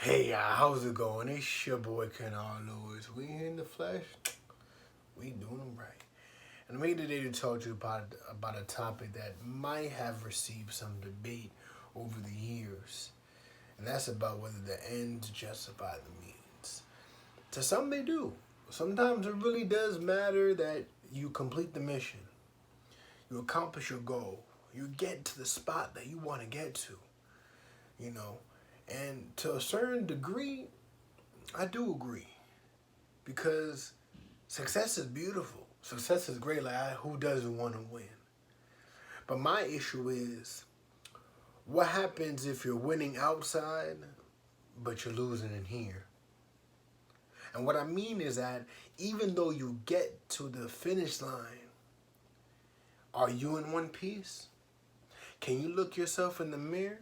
Hey, how's it going? It's your boy Kenal Lewis. We here in the flesh. We doing them right. And I'm here today to talk to you about a topic that might have received some debate over the years. And that's about whether the ends justify the means. To some they do. Sometimes it really does matter that you complete the mission. You accomplish your goal. You get to the spot that you want to get to. You know, and to a certain degree, I do agree because success is beautiful. Success is great. Who doesn't want to win? But my issue is, what happens if you're winning outside, but you're losing in here? And what I mean is that even though you get to the finish line, are you in one piece? Can you look yourself in the mirror?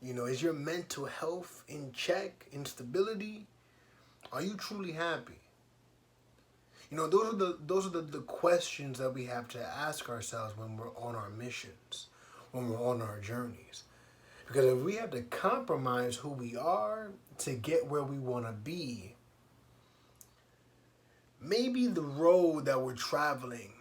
Is your mental health in check, in stability? Are you truly happy? Those are the questions that we have to ask ourselves when we're on our missions, when we're on our journeys. Because if we have to compromise who we are to get where we want to be, maybe the road that we're traveling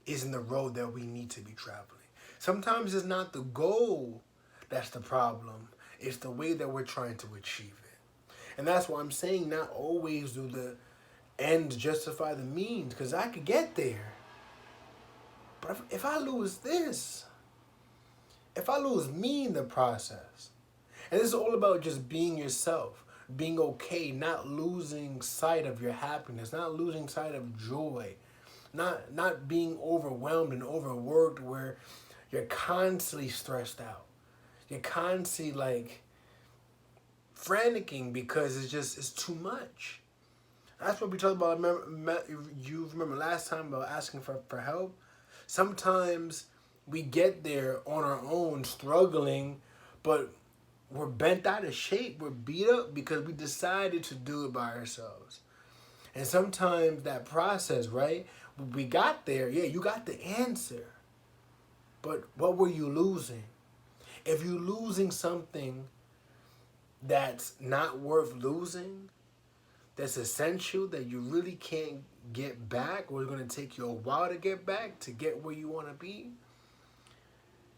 isn't the road that we need to be traveling. Sometimes it's not the goal that's the problem. It's the way that we're trying to achieve it. And that's why I'm saying not always do the ends justify the means, because I could get there. But if I lose this, if I lose me in the process, and this is all about just being yourself, being okay, not losing sight of your happiness, not losing sight of joy, not being overwhelmed and overworked where you're constantly stressed out. You're constantly franticing because it's too much. That's what we talked about. You remember last time about asking for help? Sometimes we get there on our own, struggling, but we're bent out of shape. We're beat up because we decided to do it by ourselves. And sometimes that process, right? We got there. Yeah, you got the answer. But what were you losing? If you're losing something that's not worth losing, that's essential, that you really can't get back, or it's going to take you a while to get back, to get where you want to be,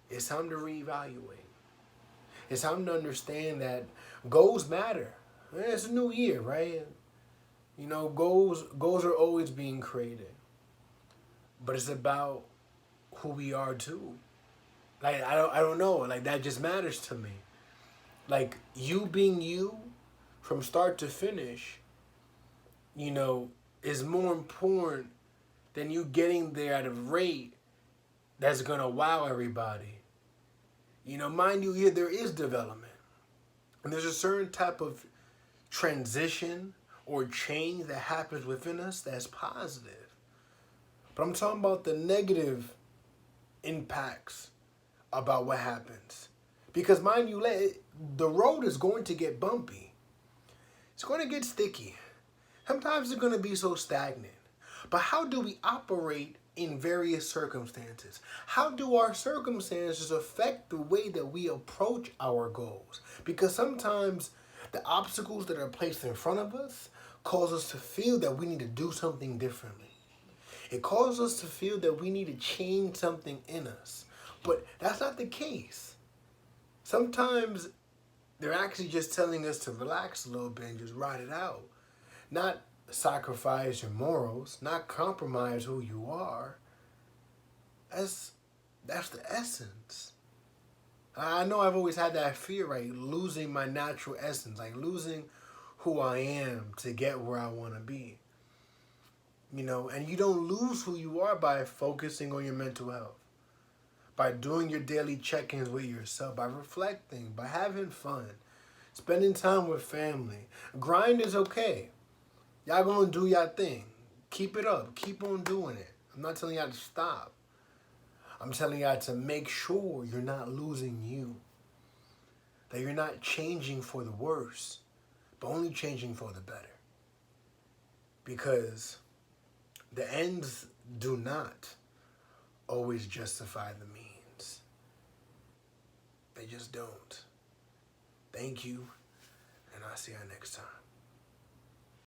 it's time to reevaluate. It's time to understand that goals matter. It's a new year, right? Goals are always being created. But it's about who we are too. I don't know. That just matters to me. You being you from start to finish, is more important than you getting there at a rate that's gonna wow everybody. Mind you, yeah, there is development. And there's a certain type of transition or change that happens within us that's positive. But I'm talking about the negative impacts about what happens. Because mind you, the road is going to get bumpy. It's going to get sticky. Sometimes it's going to be so stagnant. But how do we operate in various circumstances? How do our circumstances affect the way that we approach our goals? Because sometimes the obstacles that are placed in front of us cause us to feel that we need to do something differently. It causes us to feel that we need to change something in us. But that's not the case. Sometimes they're actually just telling us to relax a little bit and just ride it out. Not sacrifice your morals, not compromise who you are. That's the essence. I know I've always had that fear, right? Losing my natural essence, losing who I am to get where I want to be. And you don't lose who you are by focusing on your mental health, by doing your daily check-ins with yourself, by reflecting, by having fun, spending time with family. Grind is okay. Y'all gonna do y'all thing. Keep it up. Keep on doing it. I'm not telling y'all to stop. I'm telling y'all to make sure you're not losing you. That you're not changing for the worse, but only changing for the better. Because the ends do not always justify the means. They just don't. Thank you. I'll see you next time.